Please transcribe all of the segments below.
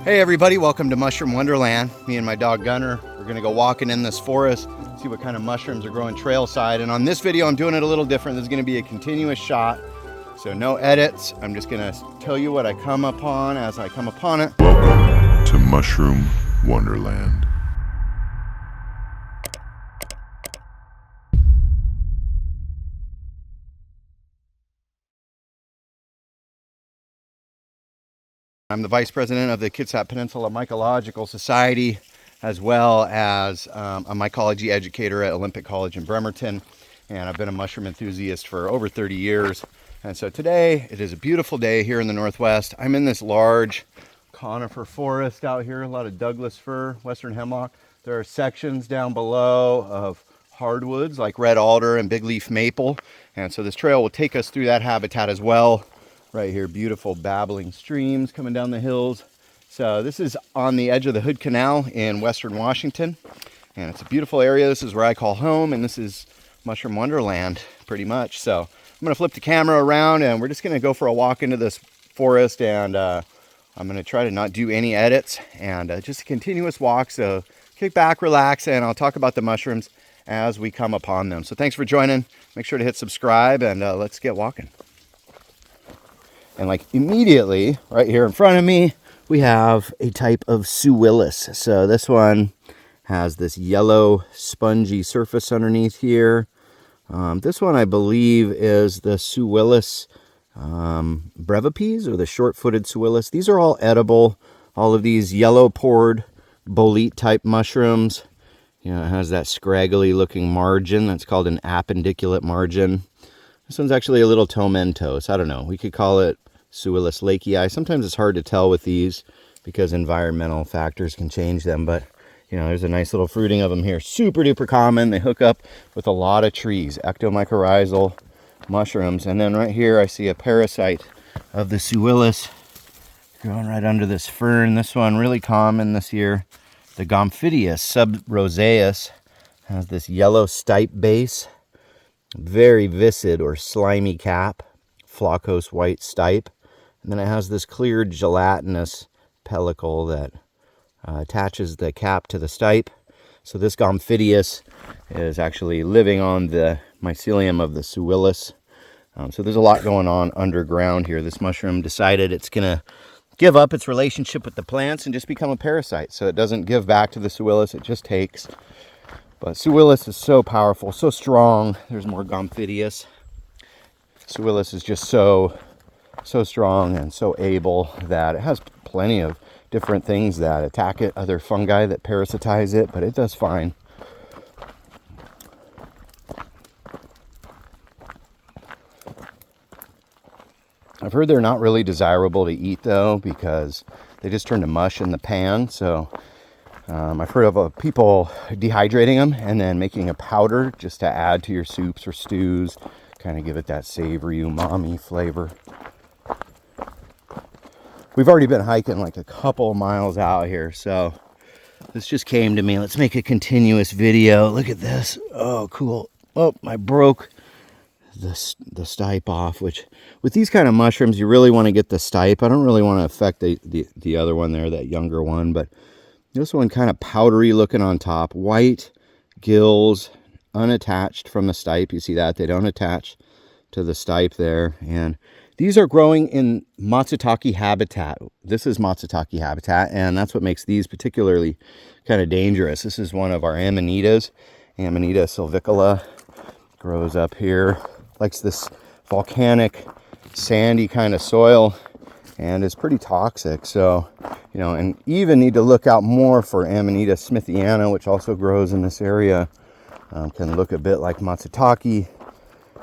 Hey everybody, welcome to Mushroom Wonderland. Me and my dog Gunner, we're gonna go walking in this forest, see what kind of mushrooms are growing trailside. And on this video, I'm doing it a little different. This is gonna be a continuous shot, so no edits. I'm just gonna tell you what I come upon as I come upon it. Welcome to Mushroom Wonderland. I'm the vice president of the Kitsap Peninsula Mycological Society, as well as a mycology educator at Olympic College in Bremerton. And I've been a mushroom enthusiast for over 30 years. And so today, it is a beautiful day here in the Northwest. I'm in this large conifer forest out here, a lot of Douglas fir, western hemlock. There are sections down below of hardwoods like red alder and big leaf maple. And so this trail will take us through that habitat as well. Right here, beautiful babbling streams coming down the hills. So this is on the edge of the Hood Canal in western Washington. And it's a beautiful area. This is where I call home, and this is Mushroom Wonderland, pretty much. So I'm gonna flip the camera around and we're just gonna go for a walk into this forest, and I'm gonna try to not do any edits and just a continuous walk. So kick back, relax, and I'll talk about the mushrooms as we come upon them. So thanks for joining. Make sure to hit subscribe, and let's get walking. And like immediately right here in front of me, we have a type of Suillus. So this one has this yellow spongy surface underneath here. This one I believe is the Suillus brevipes, or the short-footed Suillus. These are all edible. All of these yellow pored bolete type mushrooms. You know, it has that scraggly looking margin. That's called an appendiculate margin. This one's actually a little tomentose. I don't know. We could call it Suillus lakei. Sometimes it's hard to tell with these because environmental factors can change them, but you know, there's a nice little fruiting of them here. Super duper common. They hook up with a lot of trees, ectomycorrhizal mushrooms. And then right here I see a parasite of the Suillus growing right under this fern. This one really common this year. The Gomphidius subroseus has this yellow stipe base, very viscid or slimy cap, floccose white stipe, and then it has this clear gelatinous pellicle that attaches the cap to the stipe. So this Gomphidius is actually living on the mycelium of the Suillus. So there's a lot going on underground here. This mushroom decided it's gonna give up its relationship with the plants and just become a parasite. So it doesn't give back to the Suillus, it just takes. But Suillus is so powerful, so strong. There's more Gomphidius. Suillus is just so strong and so able that it has plenty of different things that attack it, other fungi that parasitize it, but it does fine. I've heard they're not really desirable to eat though, because they just turn to mush in the pan. So I've heard of people dehydrating them and then making a powder just to add to your soups or stews, kind of give it that savory umami flavor. We've already been hiking like a couple miles out here, so this just came to me. Let's make a continuous video. Look at this. Oh, cool. Oh, I broke the stipe off, which with these kind of mushrooms, you really want to get the stipe. I don't really want to affect the other one there, that younger one, but this one kind of powdery looking on top, white gills, unattached from the stipe. You see that? They don't attach to the stipe there. And these are growing in Matsutake habitat. This is Matsutake habitat, and that's what makes these particularly kind of dangerous. This is one of our Amanitas. Amanita sylvicola grows up here. Likes this volcanic, sandy kind of soil, and is pretty toxic. So, you know, and even need to look out more for Amanita smithiana, which also grows in this area. Can look a bit like Matsutake.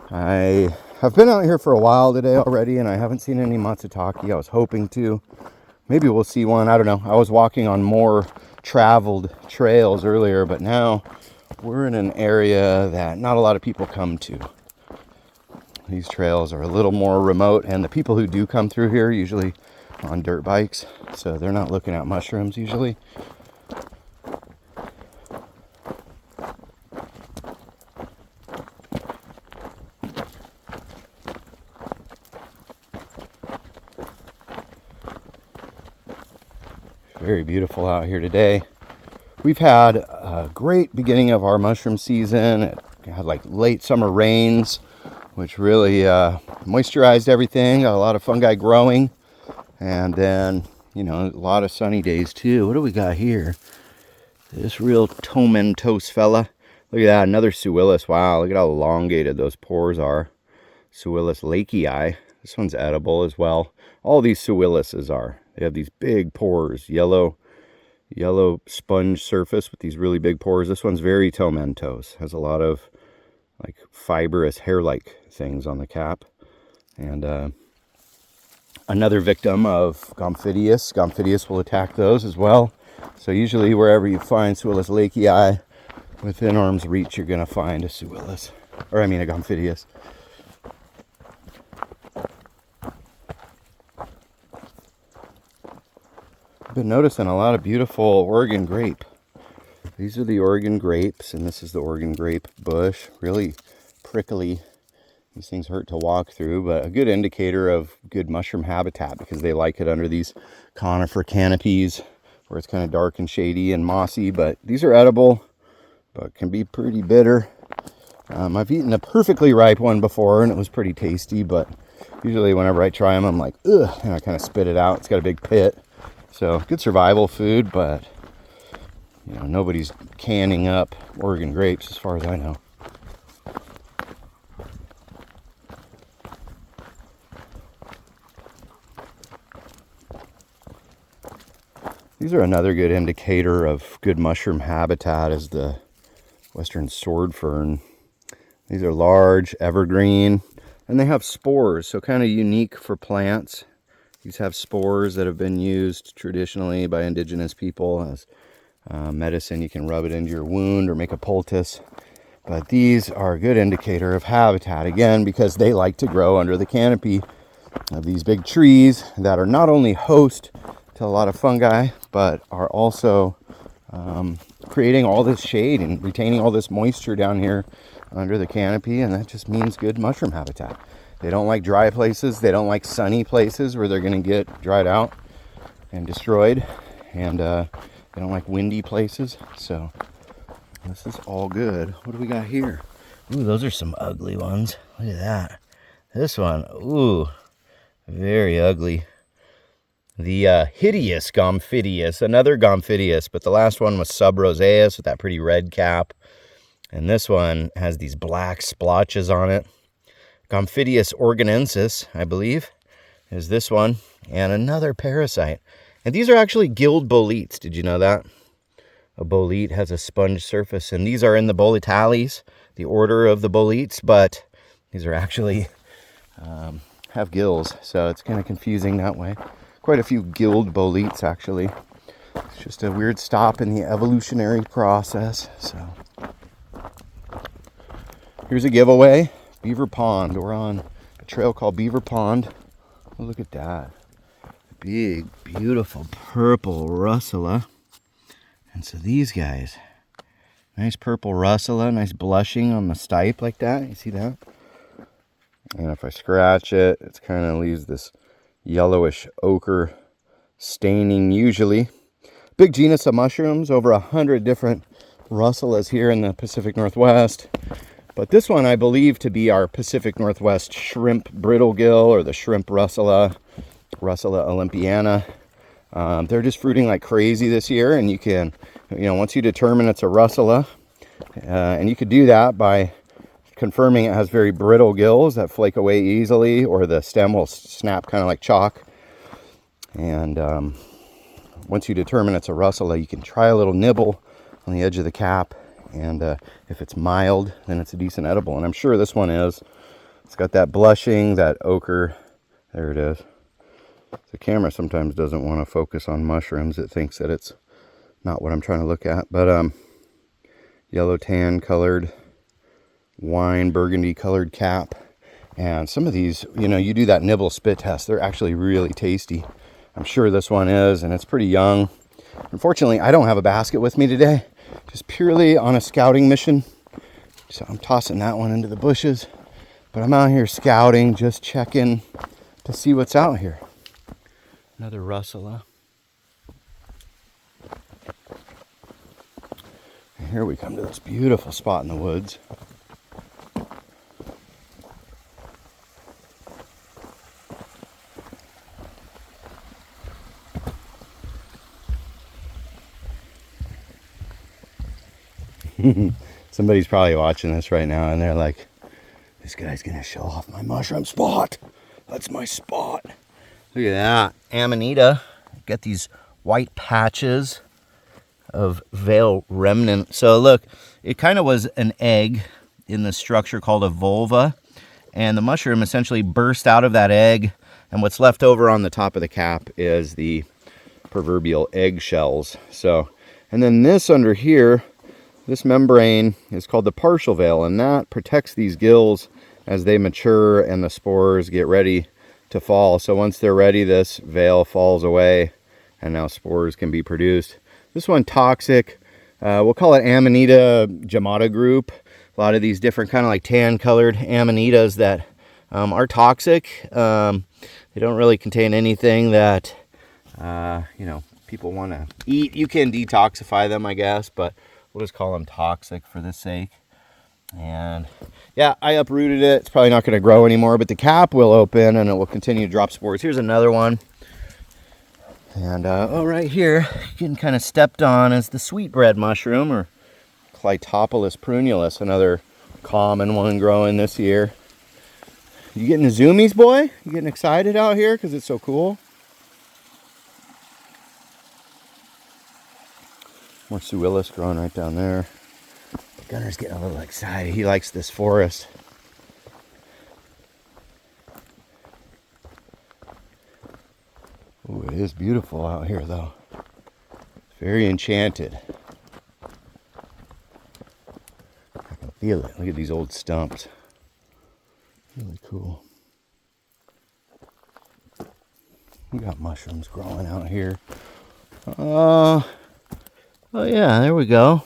I have been out here for a while today already, and I haven't seen any Matsutake. I was hoping to. Maybe we'll see one. I don't know. I was walking on more traveled trails earlier, but now we're in an area that not a lot of people come to. These trails are a little more remote, and the people who do come through here usually on dirt bikes, so they're not looking at mushrooms usually. Very beautiful out here today. We've had a great beginning of our mushroom season. It had like late summer rains, which really moisturized everything. Got a lot of fungi growing. And then, you know, a lot of sunny days too. What do we got here? This real tomentose fella. Look at that, another Suillus. Wow, look at how elongated those pores are. Suillus lakei. This one's edible as well. All these Suilluses are. They have these big pores, yellow sponge surface with these really big pores. This one's very tomentose. Has a lot of like fibrous hair-like things on the cap. And another victim of Gomphidius. Gomphidius will attack those as well. So usually wherever you find Suillus lakei, within arm's reach, you're going to find a Suillus. Or I mean a Gomphidius. I've been noticing a lot of beautiful Oregon grape. These are the Oregon grapes, and this is the Oregon grape bush. Really prickly. These things hurt to walk through, but a good indicator of good mushroom habitat because they like it under these conifer canopies where it's kind of dark and shady and mossy. But these are edible, but can be pretty bitter. I've eaten a perfectly ripe one before, and it was pretty tasty, but usually whenever I try them, I'm like, ugh, and I kind of spit it out. It's got a big pit. So good survival food, but you know, nobody's canning up Oregon grapes as far as I know. These are another good indicator of good mushroom habitat is the western sword fern. These are large, evergreen, and they have spores, so kind of unique for plants. These have spores that have been used traditionally by indigenous people as medicine. You can rub it into your wound or make a poultice. But these are a good indicator of habitat, again, because they like to grow under the canopy of these big trees that are not only host to a lot of fungi, but are also creating all this shade and retaining all this moisture down here under the canopy, and that just means good mushroom habitat. They don't like dry places. They don't like sunny places where they're going to get dried out and destroyed. And they don't like windy places. So this is all good. What do we got here? Ooh, those are some ugly ones. Look at that. This one, ooh, very ugly. The hideous Gomphidius, another Gomphidius, but the last one was sub-roseus with that pretty red cap. And this one has these black splotches on it. Gomphidius organensis, I believe, is this one. And another parasite. And these are actually gilled boletes. Did you know that? A bolete has a sponge surface. And these are in the Boletales, the order of the boletes. But these are actually have gills. So it's kind of confusing that way. Quite a few gilled boletes, actually. It's just a weird stop in the evolutionary process. So here's a giveaway. Beaver Pond. We're on a trail called Beaver Pond. Oh, look at that. Big, beautiful purple Russula. And so these guys. Nice purple Russula. Nice blushing on the stipe like that. You see that? And if I scratch it, it kind of leaves this yellowish ochre staining usually. Big genus of mushrooms. Over 100 different Russulas here in the Pacific Northwest. But this one I believe to be our Pacific Northwest shrimp brittlegill or the shrimp Russula, Russula olympiana. They're just fruiting like crazy this year, and you can, once you determine it's a Russula, and you could do that by confirming it has very brittle gills that flake away easily, or the stem will snap kind of like chalk. And once you determine it's a Russula, you can try a little nibble on the edge of the cap. And if it's mild, then it's a decent edible. And I'm sure this one is. It's got that blushing, that ochre. There it is. The camera sometimes doesn't want to focus on mushrooms. It thinks that it's not what I'm trying to look at. But yellow tan colored, wine burgundy colored cap. And some of these, you do that nibble spit test. They're actually really tasty. I'm sure this one is, and it's pretty young. Unfortunately, I don't have a basket with me today. Just purely on a scouting mission. So I'm tossing that one into the bushes. But I'm out here scouting, just checking to see what's out here. Another Russula. Here we come to this beautiful spot in the woods. Somebody's probably watching this right now and they're like, this guy's gonna show off my mushroom spot. That's my spot. Look at that. Amanita. Got these white patches of veil remnant. So look, it kind of was an egg in the structure called a vulva. And the mushroom essentially burst out of that egg. And what's left over on the top of the cap is the proverbial egg shells. So, and then this under here, this membrane is called the partial veil, and that protects these gills as they mature and the spores get ready to fall. So once they're ready, this veil falls away and now spores can be produced. This one, toxic. We'll call it Amanita gemata group. A lot of these different kind of like tan colored Amanitas that are toxic. They don't really contain anything that, you know, people want to eat. You can detoxify them, I guess, but we'll just call them toxic for this sake. And yeah, I uprooted it. It's probably not going to grow anymore, but the cap will open and it will continue to drop spores. Here's another one. And oh, right here, getting kind of stepped on is the sweetbread mushroom, or Clitopolis prunulus, another common one growing this year. You getting the zoomies, boy? You getting excited out here because it's so cool? More Suillus growing right down there. Gunner's getting a little excited. He likes this forest. Oh, it is beautiful out here, though. Very enchanted. I can feel it. Look at these old stumps. Really cool. We got mushrooms growing out here. Oh yeah, there we go.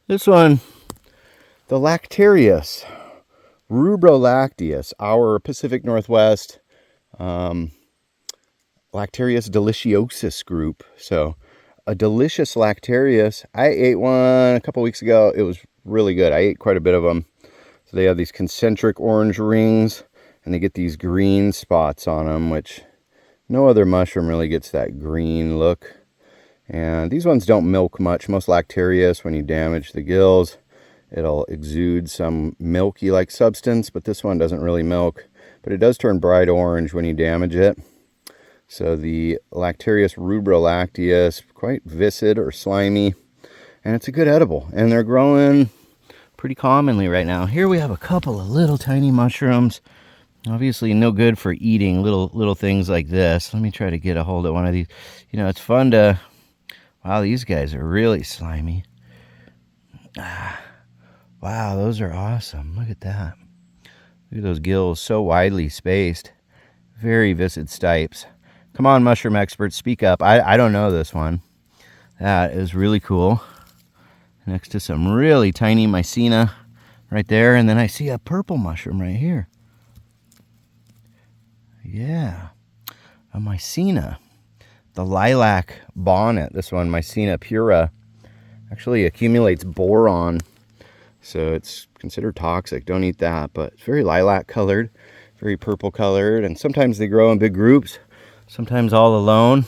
This one, the Lactarius, rubrolacteus, our Pacific Northwest Lactarius deliciosus group. So a delicious Lactarius. I ate one a couple weeks ago. It was really good. I ate quite a bit of them. So they have these concentric orange rings and they get these green spots on them, which no other mushroom really gets that green look. And these ones don't milk much. Most Lactarius, when you damage the gills, it'll exude some milky-like substance, but this one doesn't really milk. But it does turn bright orange when you damage it. So the Lactarius rubrolacteus, quite viscid or slimy, and it's a good edible. And they're growing pretty commonly right now. Here we have a couple of little tiny mushrooms. Obviously no good for eating, little things like this. Let me try to get a hold of one of these. You know, it's fun to... Wow, these guys are really slimy. Wow, those are awesome. Look at that. Look at those gills, so widely spaced. Very viscid stipes. Come on, mushroom experts, speak up. I don't know this one. That is really cool. Next to some really tiny Mycena right there. And then I see a purple mushroom right here. Yeah, a Mycena. The lilac bonnet, this one, Mycena pura, actually accumulates boron. So it's considered toxic. Don't eat that, but it's very lilac colored, very purple colored. And sometimes they grow in big groups, sometimes all alone.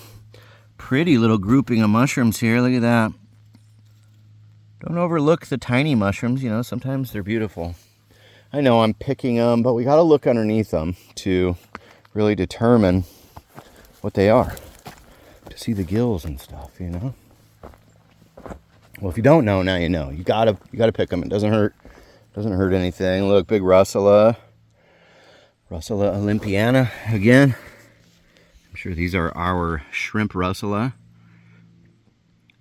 Pretty little grouping of mushrooms here. Look at that. Don't overlook the tiny mushrooms. You know, sometimes they're beautiful. I know I'm picking them, but we got to look underneath them to really determine what they are. To see the gills and stuff, you know. Well, if you don't know, now you know. You gotta pick them. It doesn't hurt. Doesn't hurt anything. Look, big Russula. Russula olympiana again. I'm sure these are our shrimp Russula.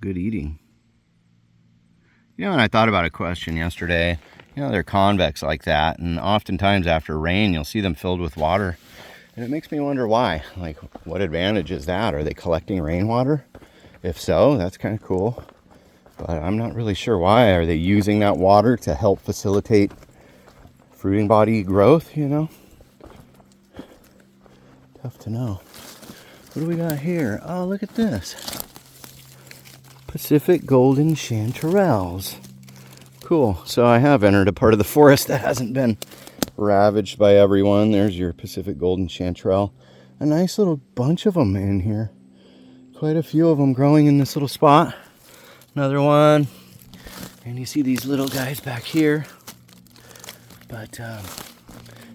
Good eating. You know, and I thought about a question yesterday. You know, they're convex like that, and oftentimes after rain, you'll see them filled with water. And it makes me wonder why. Like, what advantage is that? Are they collecting rainwater? If so, that's kind of cool. But I'm not really sure why. Are they using that water to help facilitate fruiting body growth, you know? Tough to know. What do we got here? Oh, look at this. Pacific golden chanterelles. Cool. So I have entered a part of the forest that hasn't been ravaged by everyone. There's your Pacific golden chanterelle. A nice little bunch of them in here. Quite a few of them growing in this little spot. Another one. And you see these little guys back here. But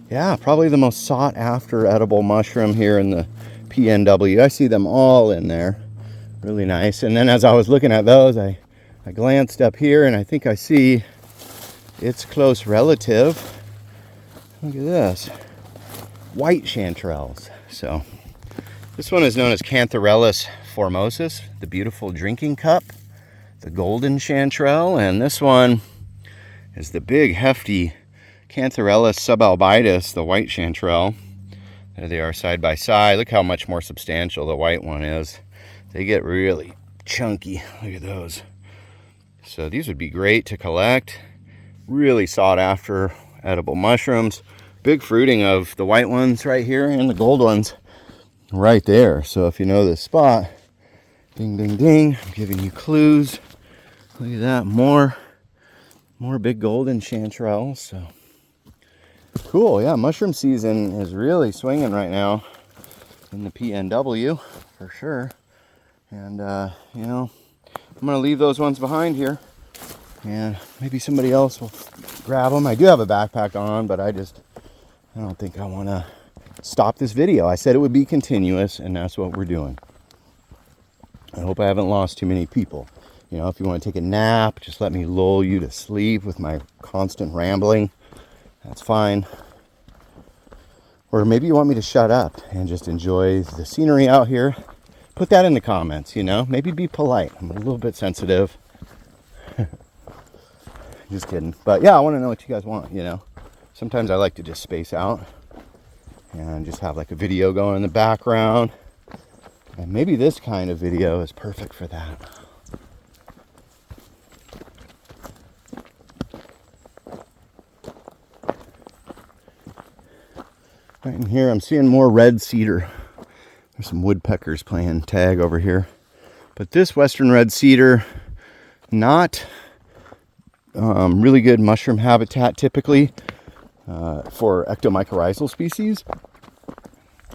yeah, probably the most sought after edible mushroom here in the PNW. I see them all in there. Really nice. And then as I was looking at those, I glanced up here and I think I see its close relative. Look at this. White chanterelles. So this one is known as Cantharellus formosus, the beautiful drinking cup, the golden chanterelle, and this one is the big hefty Cantharellus subalbitus, the white chanterelle. There they are side by side. Look how much more substantial the white one is. They get really chunky. Look at those. So these would be great to collect. Really sought after edible mushrooms. Big fruiting of the white ones right here and the gold ones right there. So if you know this spot, ding, ding, ding, I'm giving you clues. Look at that, more big golden chanterelles. So cool, yeah, mushroom season is really swinging right now in the PNW for sure. And you know, I'm gonna leave those ones behind here, and maybe somebody else will grab them. I do have a backpack on, but I don't think I want to stop this video. I said it would be continuous, and that's what we're doing. I hope I haven't lost too many people. You know, if you want to take a nap, just let me lull you to sleep with my constant rambling. That's fine. Or maybe you want me to shut up and just enjoy the scenery out here. Put that in the comments, you know. Maybe be polite. I'm a little bit sensitive. Just kidding. But yeah, I want to know what you guys want, you know. Sometimes I like to just space out and just have like a video going in the background. And maybe this kind of video is perfect for that. Right in here, I'm seeing more red cedar. There's some woodpeckers playing tag over here. But this western red cedar, not really good mushroom habitat typically for ectomycorrhizal species.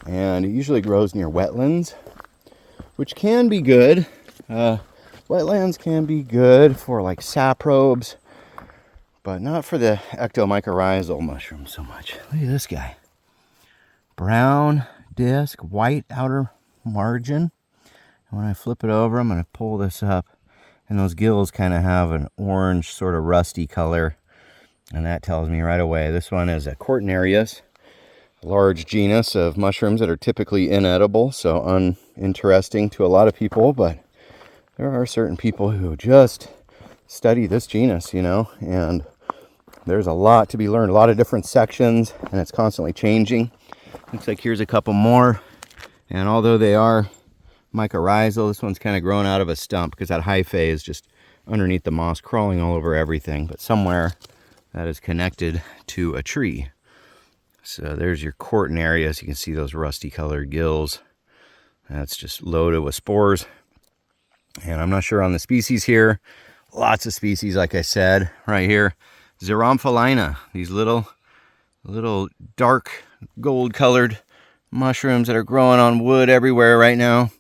And it usually grows near wetlands, which can be good. Wetlands can be good for like saprobes, but not for the ectomycorrhizal mushrooms so much. Look at this guy. Brown disc, white outer margin. And when I flip it over, I'm going to pull this up, and those gills kind of have an orange sort of rusty color, and that tells me right away this one is a Cortinarius, a large genus of mushrooms that are typically inedible, so uninteresting to a lot of people, but there are certain people who just study this genus, you know, and there's a lot to be learned, a lot of different sections, and it's constantly changing. Looks like here's a couple more, and although they are mycorrhizal, this one's kind of grown out of a stump because that hyphae is just underneath the moss, crawling all over everything, but somewhere that is connected to a tree. So there's your Cortinarius. You can see those rusty colored gills. That's just loaded with spores. And I'm not sure on the species here. Lots of species, like I said, right here. Xeromphalina, these little dark gold colored mushrooms that are growing on wood everywhere right now.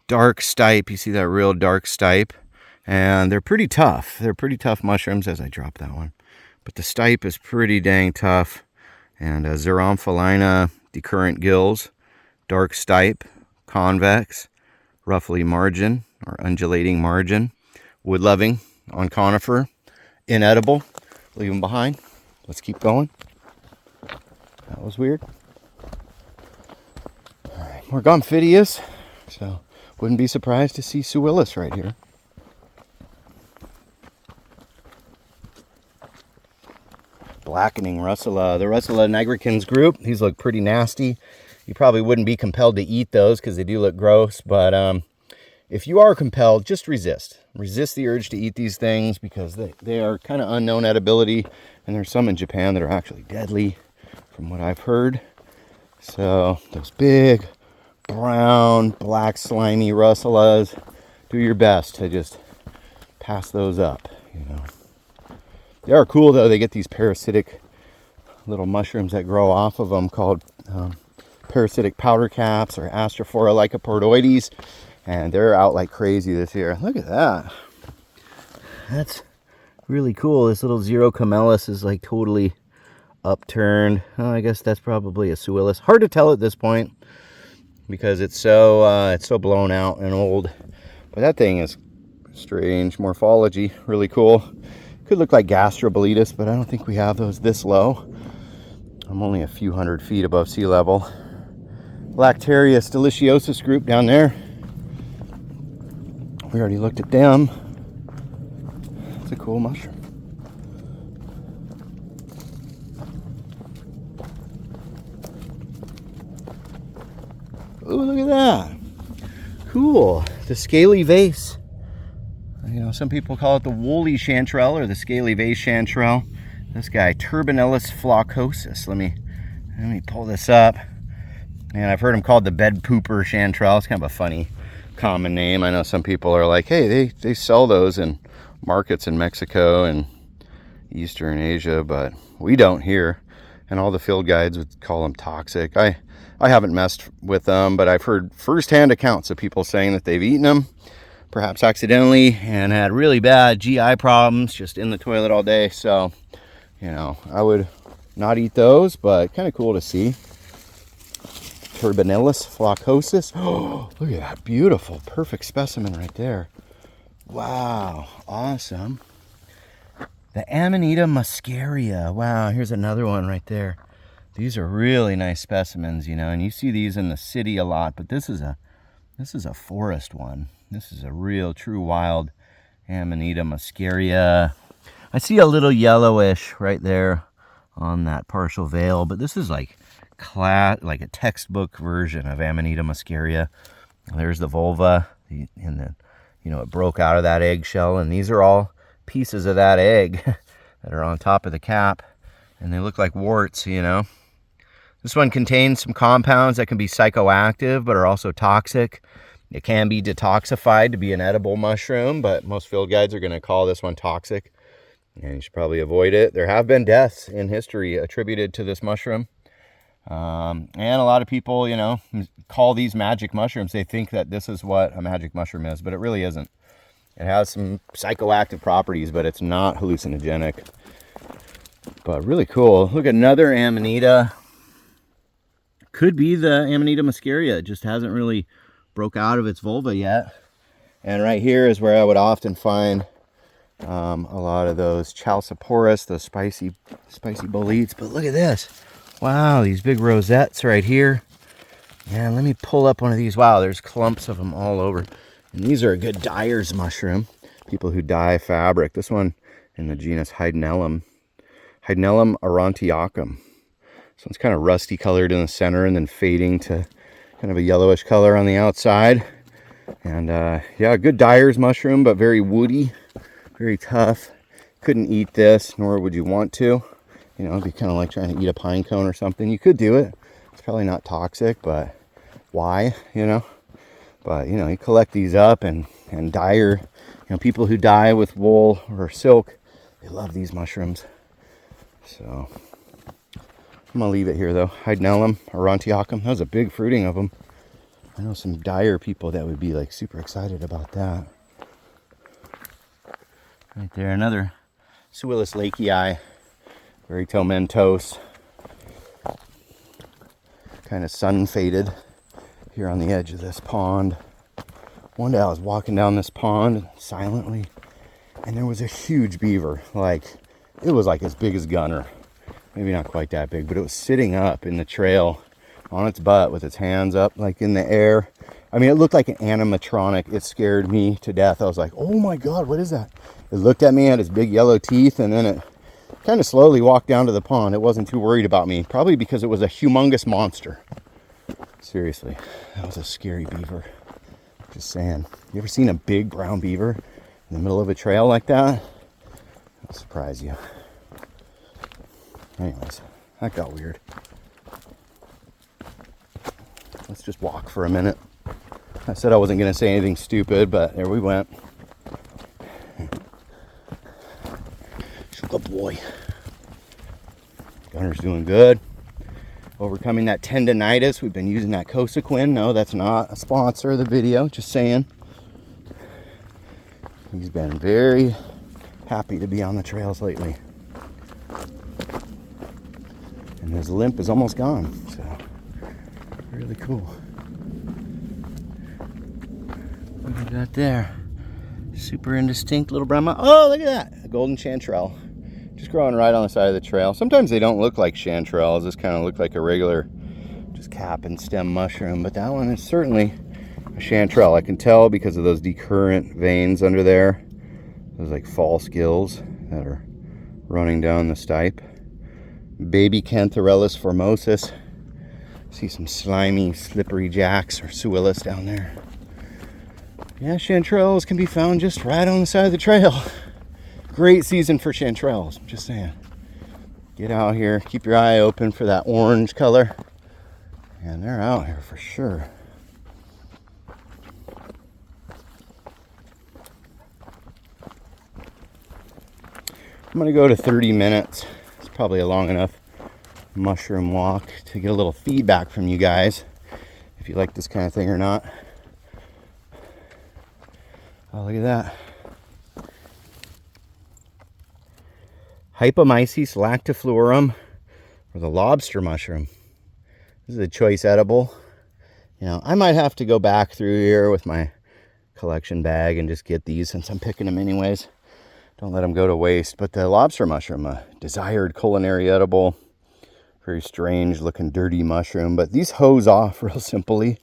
Dark stipe, you see that real dark stipe, and they're pretty tough. They're pretty tough mushrooms as I drop that one, but the stipe is pretty dang tough. And Xeromphalina, decurrent gills, dark stipe, convex, roughly margin or undulating margin, wood loving on conifer, inedible. Leave them behind. Let's keep going. That was weird. All right, more Gomphidius. So wouldn't be surprised to see Suillus right here. Blackening Russula, the Russula nigricans group. These look pretty nasty. You probably wouldn't be compelled to eat those because they do look gross, but if you are compelled, just resist. Resist the urge to eat these things because they are kind of unknown edibility, and there's some in Japan that are actually deadly from what I've heard. So those big brown black slimy Russulas, do your best to just pass those up, you know. They are cool though. They get these parasitic little mushrooms that grow off of them called parasitic powder caps or Astrophora lycoportoides, and they're out like crazy this year. Look at that. That's really cool. This little Zero camelus is like totally upturned. Oh, I guess that's probably a Suillus. Hard to tell at this point because it's so blown out and old. But that thing is strange. Morphology, really cool. Could look like Gastrobolitus, but I don't think we have those this low. I'm only a few hundred feet above sea level. Lactarius deliciosus group down there. We already looked at them. It's a cool mushroom. Oh, look at that. Cool. The Scaly vase. You know, some people call it the woolly chanterelle or the scaly vase chanterelle. This guy, Turbinellus floccosus. Let me pull this up. And I've heard him called the bed pooper chanterelle. It's kind of a funny common name. I know some people are like, hey, they sell those in markets in Mexico and Eastern Asia, but we don't here. And all the field guides would call them toxic. I haven't messed with them, but I've heard firsthand accounts of people saying that they've eaten them, perhaps accidentally, and had really bad GI problems just in the toilet all day. So, you know, I would not eat those, but kind of cool to see. Turbinellus floccosus. Oh, look at that beautiful, perfect specimen right there. Wow, awesome. The Amanita muscaria. Wow, here's another one right there. These are really nice specimens, you know, and you see these in the city a lot, but this is a forest one. This is a real, true wild Amanita muscaria. I see a little yellowish right there on that partial veil, but this is like a textbook version of Amanita muscaria. There's the vulva, and then, you know, it broke out of that eggshell, and these are all pieces of that egg that are on top of the cap, and they look like warts, you know. This one contains some compounds that can be psychoactive but are also toxic. It can be detoxified to be an edible mushroom, but most field guides are going to call this one toxic, and you should probably avoid it. There have been deaths in history attributed to this mushroom, and a lot of people, you know, call these magic mushrooms. They think that this is what a magic mushroom is, but it really isn't. It has some psychoactive properties, but it's not hallucinogenic. But really cool. Look at another Amanita. Could be the Amanita muscaria. It just hasn't really broke out of its vulva yet. And right here is where I would often find a lot of those chalciporus, those spicy boletes. But look at this. Wow, these big rosettes right here. Yeah, let me pull up one of these. Wow, there's clumps of them all over. And these are a good dyer's mushroom. People who dye fabric. This one in the genus Hydnellum. Hydnellum aurantiacum. So it's kind of rusty colored in the center and then fading to kind of a yellowish color on the outside. And yeah, good dyer's mushroom, but very woody, very tough. Couldn't eat this, nor would you want to. You know, it'd be kind of like trying to eat a pine cone or something. You could do it. It's probably not toxic, but why, you know? But, you know, you collect these up and dyer, you know, people who dye with wool or silk, they love these mushrooms. So I'm going to leave it here, though. Hydnellum aurantiacum. That was a big fruiting of them. I know some dyer people that would be, like, super excited about that. Right there, another Suillus lakei. Very tomentose. Kind of sun-faded here on the edge of this pond. One day I was walking down this pond silently, and there was a huge beaver. Like, it was like as big as Gunner. Maybe not quite that big, but it was sitting up in the trail on its butt with its hands up like in the air. I mean, it looked like an animatronic. It scared me to death. I was like, oh my God, what is that? It looked at me, had its big yellow teeth, and then it kind of slowly walked down to the pond. It wasn't too worried about me, probably because it was a humongous monster. Seriously, that was a scary beaver. Just saying. You ever seen a big brown beaver in the middle of a trail like that? It'll surprise you. Anyways, that got weird. Let's just walk for a minute. I said I wasn't going to say anything stupid, but there we went. Good boy. Gunner's doing good. Overcoming that tendinitis. We've been using that Cosequin. No, that's not a sponsor of the video. Just saying. He's been very happy to be on the trails lately. And his limp is almost gone. So, really cool. Look at that there. Super indistinct little Brahma. Oh, look at that. A golden chanterelle. Just growing right on the side of the trail. Sometimes they don't look like chanterelles. This kind of look like a regular just cap and stem mushroom. But that one is certainly a chanterelle. I can tell because of those decurrent veins under there. Those like false gills that are running down the stipe. Baby Cantharellus formosus. See some slimy, slippery jacks or Suillus down there. Yeah, chanterelles can be found just right on the side of the trail. Great season for chanterelles, I'm just saying. Get out here, keep your eye open for that orange color. And they're out here for sure. I'm gonna go to 30 minutes. It's probably a long enough mushroom walk to get a little feedback from you guys, if you like this kind of thing or not. Oh, look at that. Hypomyces lactifluorum, or the lobster mushroom. This is a choice edible. You know, I might have to go back through here with my collection bag and just get these since I'm picking them anyways. Don't let them go to waste. But the lobster mushroom, a desired culinary edible. Very strange looking dirty mushroom, but these hose off real simply.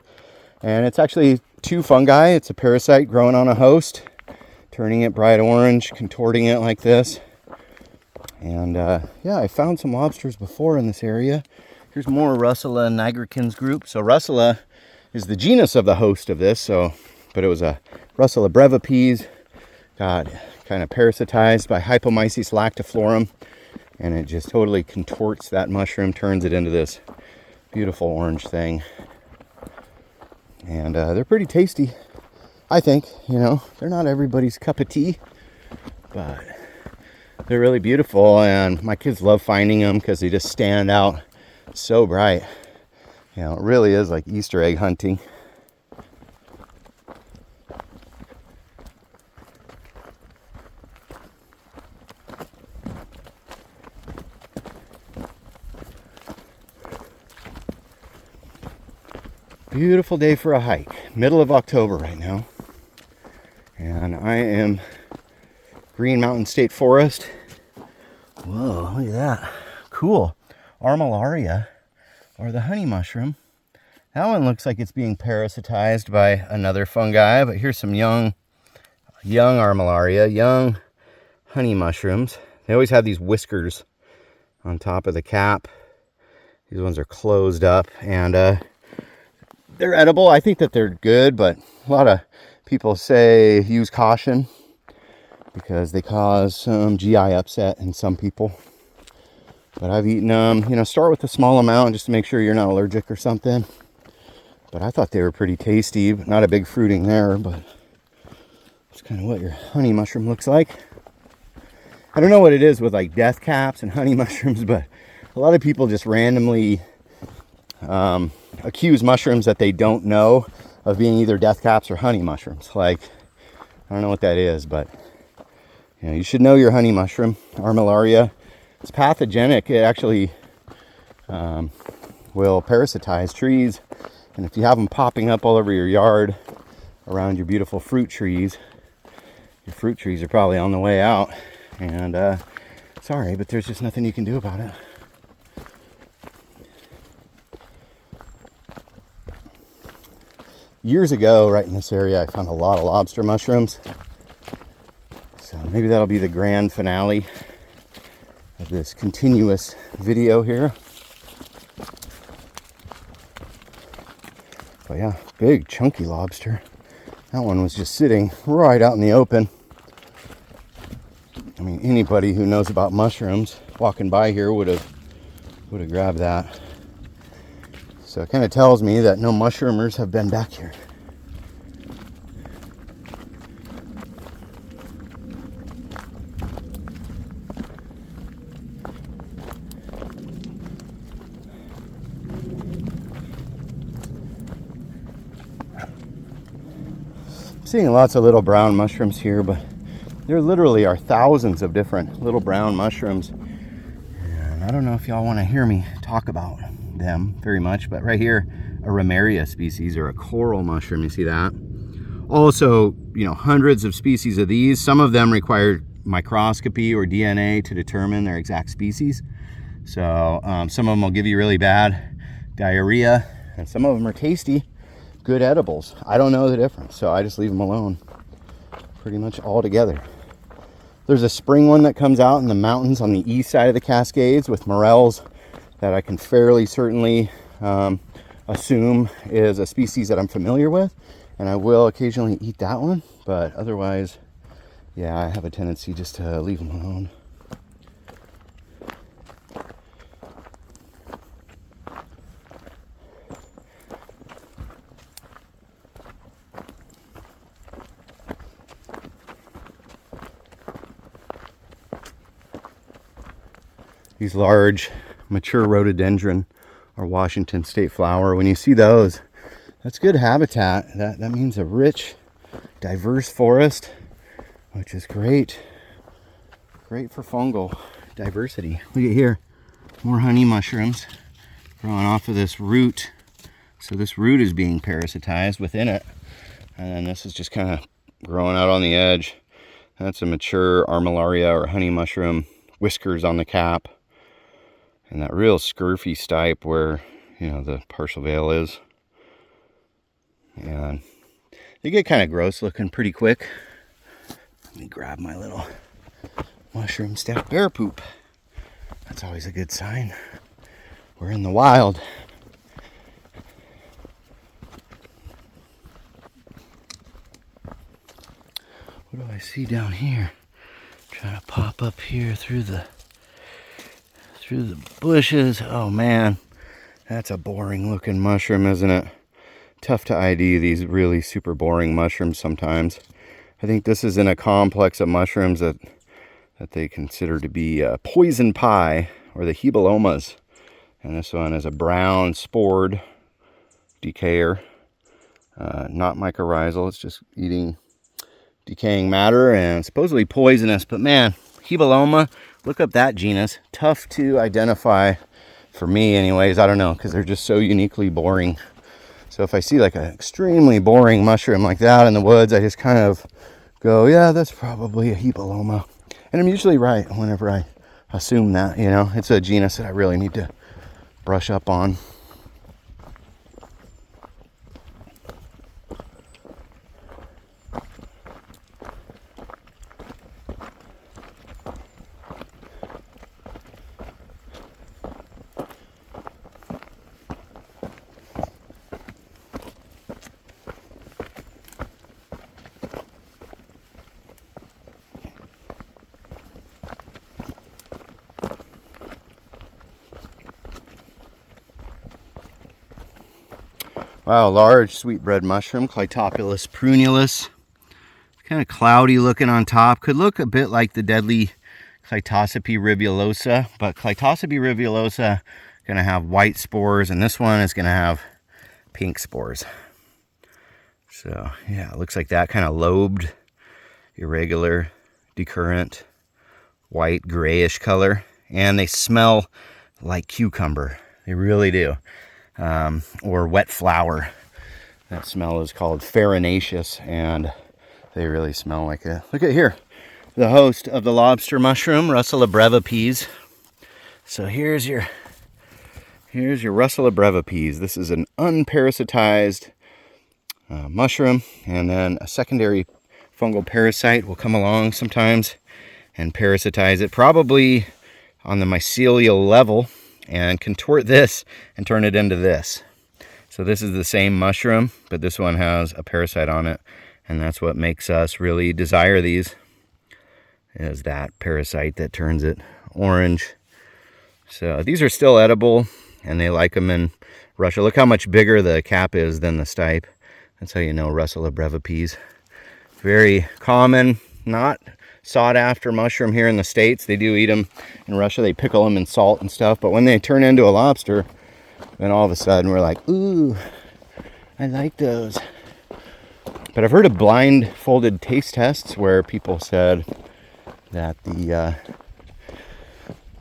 And it's actually two fungi. It's a parasite growing on a host, turning it bright orange, contorting it like this. And yeah, I found some lobsters before in this area. Here's more Russula nigricans group. So Russula is the genus of the host of this. But it was a Russula brevipes. Got kind of parasitized by Hypomyces lactifluorum. And it just totally contorts that mushroom, turns it into this beautiful orange thing. And they're pretty tasty, I think. You know, they're not everybody's cup of tea, but they're really beautiful. And my kids love finding them because they just stand out so bright. You know, it really is like Easter egg hunting. Beautiful day for a hike. Middle of October right now. And I am Green Mountain State Forest. Whoa, look at that. Cool. Armillaria, or the honey mushroom. That one looks like it's being parasitized by another fungi, but here's some young Armillaria, young honey mushrooms. They always have these whiskers on top of the cap. These ones are closed up, and they're edible. I think that they're good, but a lot of people say use caution because they cause some GI upset in some people. But I've eaten them. You know, start with a small amount just to make sure you're not allergic or something. But I thought they were pretty tasty, but not a big fruiting there, but that's kind of what your honey mushroom looks like. I don't know what it is with like death caps and honey mushrooms, but a lot of people just randomly accuse mushrooms that they don't know of being either death caps or honey mushrooms. Like, I don't know what that is, but you know, you should know your honey mushroom. Armillaria, it's pathogenic. It actually will parasitize trees, and if you have them popping up all over your yard around your beautiful fruit trees, your fruit trees are probably on the way out. And sorry, but there's just nothing you can do about it. Years ago, right in this area, I found a lot of lobster mushrooms. So maybe that'll be the grand finale of this continuous video here. But yeah, big chunky lobster. That one was just sitting right out in the open. I mean, anybody who knows about mushrooms walking by here would have grabbed that. So it kind of tells me that no mushroomers have been back here. seeing lots of little brown mushrooms here, but there literally are thousands of different little brown mushrooms. And I don't know if y'all want to hear me talk about them very much, but right here, a Ramaria species, or a coral mushroom, you see that? Also, you know, hundreds of species of these. Some of them require microscopy or DNA to determine their exact species. So some of them will give you really bad diarrhea, and some of them are tasty, good edibles. I don't know the difference, so I just leave them alone pretty much all together. There's a spring one that comes out in the mountains on the east side of the Cascades with morels that I can fairly certainly assume is a species that I'm familiar with, and I will occasionally eat that one, but otherwise, yeah, I have a tendency just to leave them alone. These large mature rhododendron or Washington state flower, when you see those, that's good habitat. That means a rich, diverse forest, which is great for fungal diversity. Look at here, more honey mushrooms growing off of this root. So this root is being parasitized within it, and then this is just kind of growing out on the edge. That's a mature armillaria or honey mushroom, whiskers on the cap. And that real scurfy stipe where, you know, the partial veil is. And they get kind of gross looking pretty quick. Let me grab my little mushroom staff. Bear poop. That's always a good sign. We're in the wild. What do I see down here? Trying to pop up here through the bushes. Oh man, that's a boring looking mushroom, isn't it? Tough to ID these really super boring mushrooms sometimes. I think this is in a complex of mushrooms that they consider to be poison pie, or the hebelomas. And this one is a brown spored decayer, not mycorrhizal. It's just eating decaying matter and supposedly poisonous. But man, hebeloma, look up that genus. Tough to identify for me anyways. I don't know, because they're just so uniquely boring. So if I see like an extremely boring mushroom like that in the woods, I just kind of go, yeah, that's probably a hebeloma. And I'm usually right whenever I assume that, you know. It's a genus that I really need to brush up on. Wow, large sweetbread mushroom, Clitopulus prunulus. It's kind of cloudy looking on top. Could look a bit like the deadly Clitosope rivulosa, but Clitosope rivulosa going to have white spores, and this one is going to have pink spores. So yeah, it looks like that, kind of lobed, irregular, decurrent, white grayish color, and they smell like cucumber. They really do. Or wet flower. That smell is called farinaceous, and they really smell like it. Look at here, the host of the lobster mushroom, Russula brevipees. So here's your Russula brevipees. This is an unparasitized mushroom, and then a secondary fungal parasite will come along sometimes and parasitize it, probably on the mycelial level, and contort this and turn it into this. So this is the same mushroom, but this one has a parasite on it, and that's what makes us really desire these, is that parasite that turns it orange. So these are still edible, and they like them in Russia. Look how much bigger the cap is than the stipe. That's how you know Russula brevipees. Very common, not sought after mushroom here in the States. They do eat them in Russia. They pickle them in salt and stuff, but when they turn into a lobster, then all of a sudden we're like, ooh, I like those. But But I've heard of blindfolded taste tests where people said that the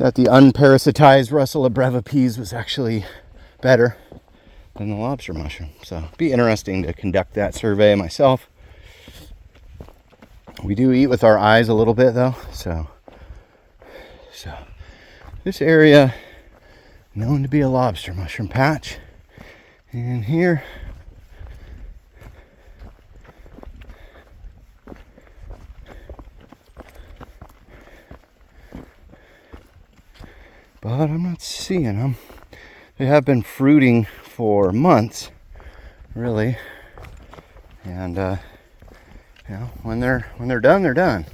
unparasitized Russula brevipees was actually better than the lobster mushroom. So it'd be interesting to conduct that survey myself. We do eat with our eyes a little bit though, so this area known to be a lobster mushroom patch. And here but I'm not seeing them. They have been fruiting for months, really. And you know, when they're done, they're done.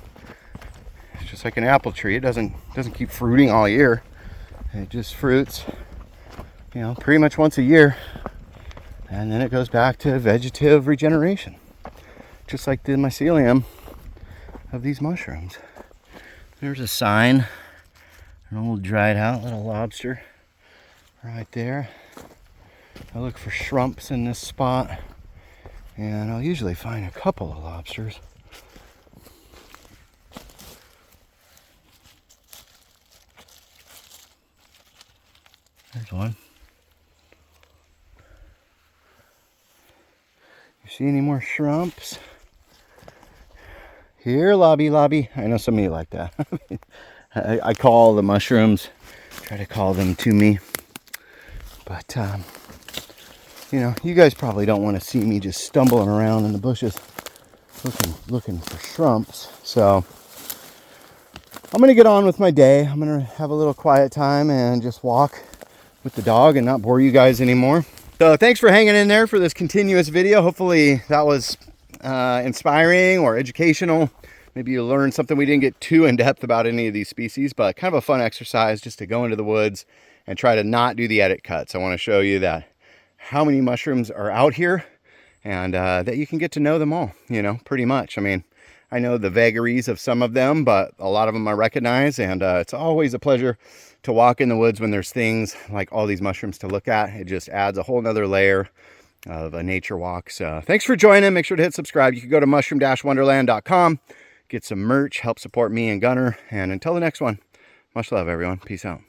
It's just like an apple tree. It doesn't keep fruiting all year. It just fruits, you know, pretty much once a year, and then it goes back to vegetative regeneration, just like the mycelium of these mushrooms. There's a sign. An old dried out little lobster right there. I look for shrumps in this spot, and I'll usually find a couple of lobsters. There's one. You see any more shrumps? Here, lobby. I know some of you like that. I call the mushrooms, try to call them to me. But, you know, you guys probably don't want to see me just stumbling around in the bushes looking for shrumps. So I'm going to get on with my day. I'm going to have a little quiet time and just walk with the dog and not bore you guys anymore. So thanks for hanging in there for this continuous video. Hopefully that was inspiring or educational. Maybe you learned something. We didn't get too in depth about any of these species, but kind of a fun exercise just to go into the woods and try to not do the edit cuts. I want to show you that how many mushrooms are out here, and that you can get to know them all, you know, pretty much. I mean, I know the vagaries of some of them, but a lot of them I recognize, and it's always a pleasure to walk in the woods when there's things like all these mushrooms to look at. It just adds a whole nother layer of a nature walk. So thanks for joining. Make sure to hit subscribe. You can go to mushroom-wonderland.com. Get some merch, help support me and Gunner. And until the next one, much love, everyone. Peace out.